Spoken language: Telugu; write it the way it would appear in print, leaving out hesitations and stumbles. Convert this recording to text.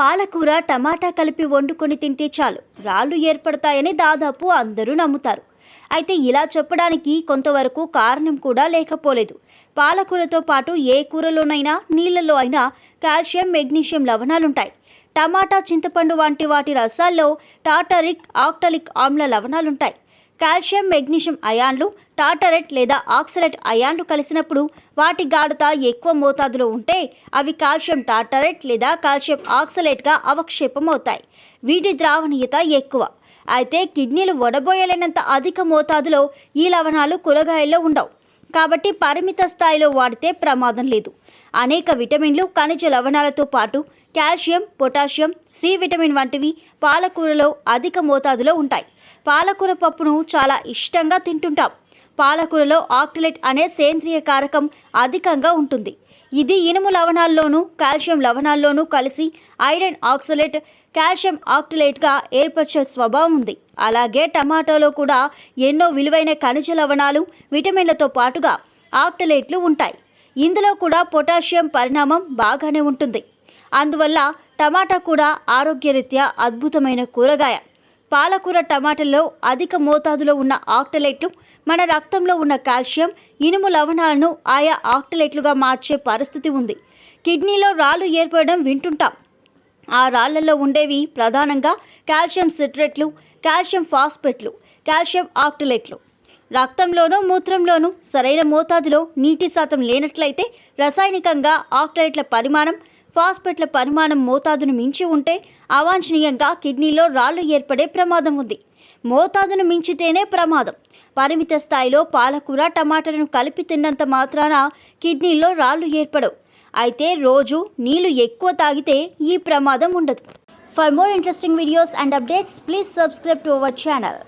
పాలకూర టమాటా కలిపి వండుకొని తింటే చాలు రాళ్ళు ఏర్పడతాయని దాదాపు అందరూ నమ్ముతారు. అయితే ఇలా చెప్పడానికి కొంతవరకు కారణం కూడా లేకపోలేదు. పాలకూరతో పాటు ఏ కూరలోనైనా నీళ్లలో అయినా కాల్షియం, మెగ్నీషియం లవణాలుంటాయి. టమాటా, చింతపండు వంటి వాటి రసాల్లో టార్టారిక్, ఆక్టాలిక్ ఆమ్ల లవణాలుంటాయి. కాల్షియం, మెగ్నీషియం అయాన్లు టార్టారేట్ లేదా ఆక్సలేట్ అయాన్లు కలిసినప్పుడు వాటి గాఢత ఎక్కువ మోతాదులో ఉంటే అవి కాల్షియం టార్టారేట్ లేదా కాల్షియం ఆక్సలేట్గా అవక్షేపం అవుతాయి. వీటి ద్రావణీయత ఎక్కువ. అయితే కిడ్నీలు వడబోయలేనంత అధిక మోతాదులో ఈ లవణాలు కూరగాయల్లో ఉండవు. కాబట్టి పరిమిత స్థాయిలో వాడితే ప్రమాదం లేదు. అనేక విటమిన్లు, ఖనిజ లవణాలతో పాటు కాల్షియం, పొటాషియం, సి విటమిన్ వంటివి పాలకూరలో అధిక మోతాదులో ఉంటాయి. పాలకూర పప్పును చాలా ఇష్టంగా తింటుంటాం. పాలకూరలో ఆక్టలేట్ అనే సేంద్రియ కారకం అధికంగా ఉంటుంది. ఇది ఇనుము లవణాల్లోనూ కాల్షియం లవణాల్లోనూ కలిసి ఐరన్ ఆక్సలేట్, కాల్షియం ఆక్టలేట్గా ఏర్పరిచే స్వభావం ఉంది. అలాగే టమాటాలో కూడా ఎన్నో విలువైన ఖనిజ లవణాలు, విటమిన్లతో పాటుగా ఆక్టలేట్లు ఉంటాయి. ఇందులో కూడా పొటాషియం పరిణామం బాగానే ఉంటుంది. అందువల్ల టమాటా కూడా ఆరోగ్యరీత్యా అద్భుతమైన కూరగాయ. పాలకూర, టమాటాల్లో అధిక మోతాదులో ఉన్న ఆక్టలేట్లు మన రక్తంలో ఉన్న కాల్షియం, ఇనుము లవణాలను ఆయా ఆక్టలేట్లుగా మార్చే పరిస్థితి ఉంది. కిడ్నీలో రాళ్ళు ఏర్పడడం వింటుంటాం. ఆ రాళ్లలో ఉండేవి ప్రధానంగా కాల్షియం సిట్రేట్లు, కాల్షియం ఫాస్ఫేట్లు, కాల్షియం ఆక్టలేట్లు. రక్తంలోనూ మూత్రంలోనూ సరైన మోతాదులో నీటి శాతం లేనట్లయితే రసాయనికంగా ఆక్టలేట్ల పరిమాణం, ఫాస్ఫేట్ల పరిమాణం మోతాదును మించి ఉంటే అవాంఛనీయంగా కిడ్నీలో రాళ్ళు ఏర్పడే ప్రమాదం ఉంది. మోతాదును మించితేనే ప్రమాదం. పరిమిత స్థాయిలో పాలకూర, టమాటాలను కలిపి తిన్నంత మాత్రాన కిడ్నీలో రాళ్ళు ఏర్పడవు. అయితే రోజు నీళ్లు ఎక్కువ తాగితే ఈ ప్రమాదం ఉండదు. For more interesting videos and updates, please subscribe to our channel.